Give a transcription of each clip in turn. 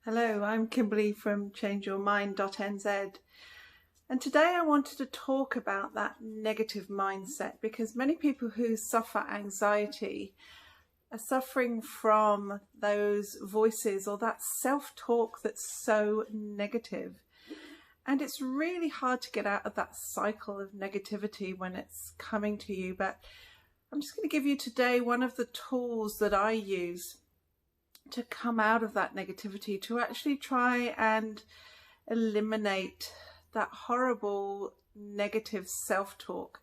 Hello, I'm Kimberly from changeyourmind.nz, and today I wanted to talk about that negative mindset because many people who suffer anxiety are suffering from those voices or that self-talk that's so negative. And it's really hard to get out of that cycle of negativity when it's coming to you. But I'm just going to give you today one of the tools that I use to come out of that negativity, to actually try and eliminate that horrible negative self-talk.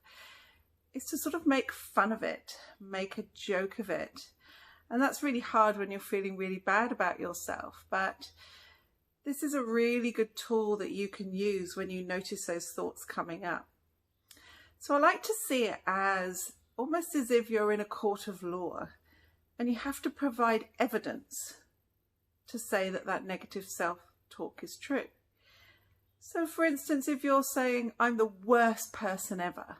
Is to sort of make fun of it, make a joke of it. And that's really hard when you're feeling really bad about yourself. But this is a really good tool that you can use when you notice those thoughts coming up. So I like to see it as almost as if you're in a court of law and you have to provide evidence to say that that negative self-talk is true. So for instance, if you're saying, I'm the worst person ever.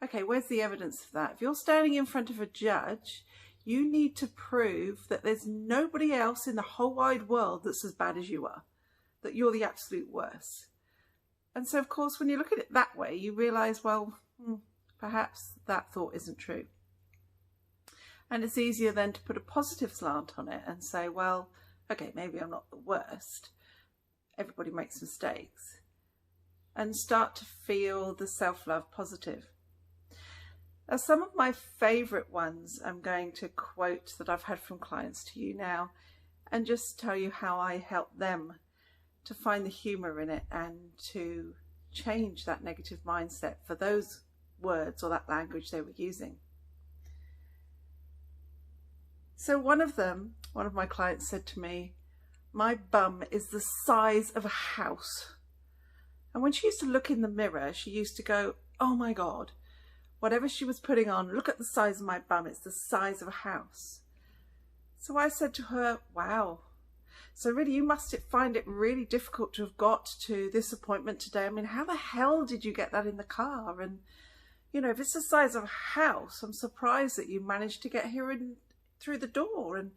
Okay, where's the evidence of that? If you're standing in front of a judge, you need to prove that there's nobody else in the whole wide world that's as bad as you are, that you're the absolute worst. And so, of course, when you look at it that way, you realize, well, perhaps that thought isn't true. And it's easier then to put a positive slant on it and say, well, okay, maybe I'm not the worst. Everybody makes mistakes. And start to feel the self-love positive. Now, some of my favourite ones I'm going to quote that I've had from clients to you now, and just tell you how I help them to find the humour in it and to change that negative mindset for those words or that language they were using. So one of my clients said to me, my bum is the size of a house. And when she used to look in the mirror, she used to go, oh my God, whatever she was putting on, look at the size of my bum, it's the size of a house. So I said to her, wow, so really you must find it really difficult to have got to this appointment today. I mean, how the hell did you get that in the car? And, you know, if it's the size of a house, I'm surprised that you managed to get here through the door. And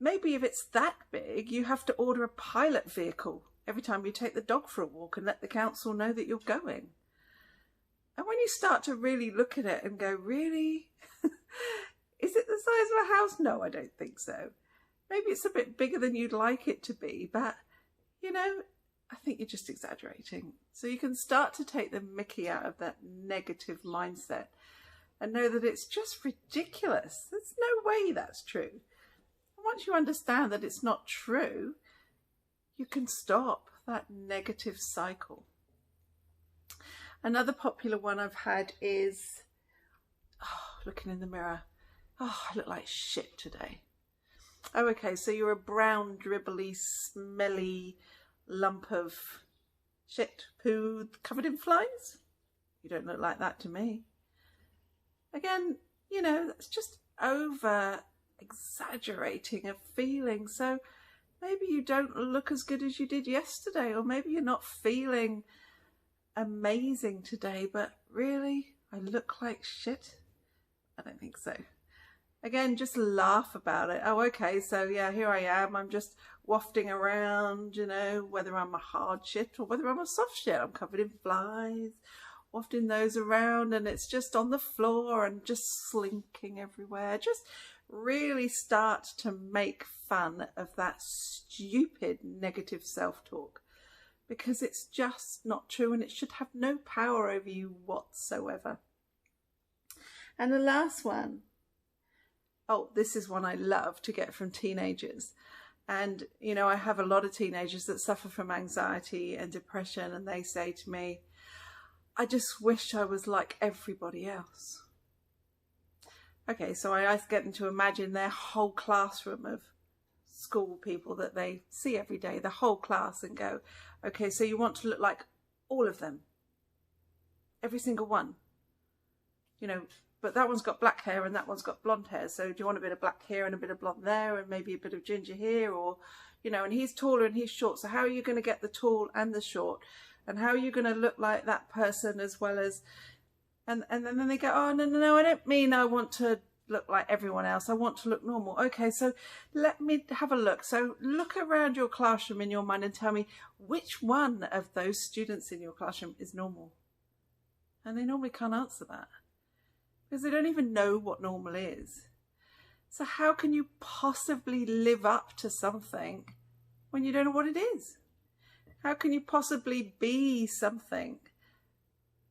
maybe if it's that big, you have to order a pilot vehicle every time you take the dog for a walk and let the council know that you're going. And when you start to really look at it and go, really? Is it the size of a house? No, I don't think so. Maybe it's a bit bigger than you'd like it to be, but, you know, I think you're just exaggerating. So you can start to take the mickey out of that negative mindset and know that it's just ridiculous. There's no way that's true. And once you understand that it's not true, you can stop that negative cycle. Another popular one I've had is, looking in the mirror, I look like shit today. Oh, okay, so you're a brown, dribbly, smelly lump of shit, poo covered in flies? You don't look like that to me. Again, you know, that's just over exaggerating a feeling. So maybe you don't look as good as you did yesterday, or maybe you're not feeling amazing today, but really, I look like shit? I don't think so. Again, just laugh about it. Oh, okay, so yeah, here I am. I'm just wafting around, you know, whether I'm a hard shit or whether I'm a soft shit. I'm covered in flies, wafting those around, and it's just on the floor and just slinking everywhere. Just really start to make fun of that stupid negative self-talk, because it's just not true and it should have no power over you whatsoever. And the last one, this is one I love to get from teenagers. And, you know, I have a lot of teenagers that suffer from anxiety and depression, and they say to me, I just wish I was like everybody else. Okay, so I get them to imagine their whole classroom of school people that they see every day, the whole class, and go, okay, so you want to look like all of them, every single one, you know, but that one's got black hair and that one's got blonde hair, so do you want a bit of black hair and a bit of blonde there and maybe a bit of ginger here? Or, you know, and he's taller and he's short, so how are you going to get the tall and the short, and how are you going to look like that person as well as, and then they go, oh, no, I don't mean I want to look like everyone else. I want to look normal. Okay, so let me have a look. So look around your classroom in your mind and tell me which one of those students in your classroom is normal. And they normally can't answer that because they don't even know what normal is. So how can you possibly live up to something when you don't know what it is? How can you possibly be something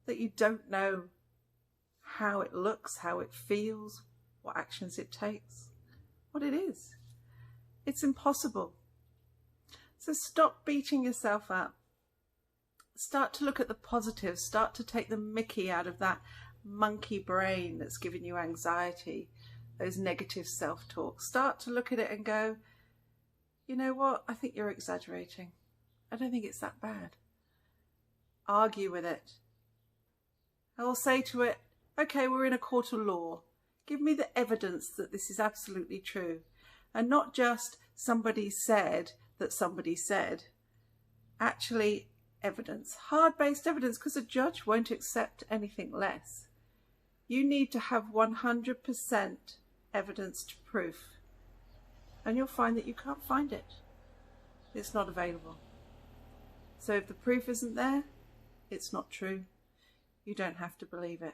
that you don't know how it looks, how it feels, what actions it takes, what it is? It's impossible. So stop beating yourself up. Start to look at the positives. Start to take the mickey out of that monkey brain that's giving you anxiety, those negative self-talk. Start to look at it and go, you know what? I think you're exaggerating. I don't think it's that bad. Argue with it. I will say to it, okay, we're in a court of law. Give me the evidence that this is absolutely true. And not just somebody said that somebody said. Actually, evidence, hard-based evidence, because a judge won't accept anything less. You need to have 100% evidence to proof. And you'll find that you can't find it. It's not available. So if the proof isn't there, it's not true. You don't have to believe it.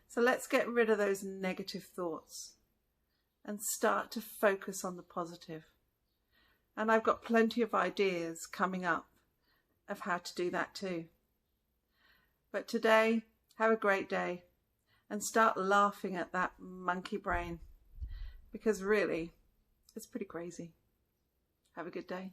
So let's get rid of those negative thoughts and start to focus on the positive. And I've got plenty of ideas coming up of how to do that too. But today, have a great day and start laughing at that monkey brain, because really, it's pretty crazy. Have a good day.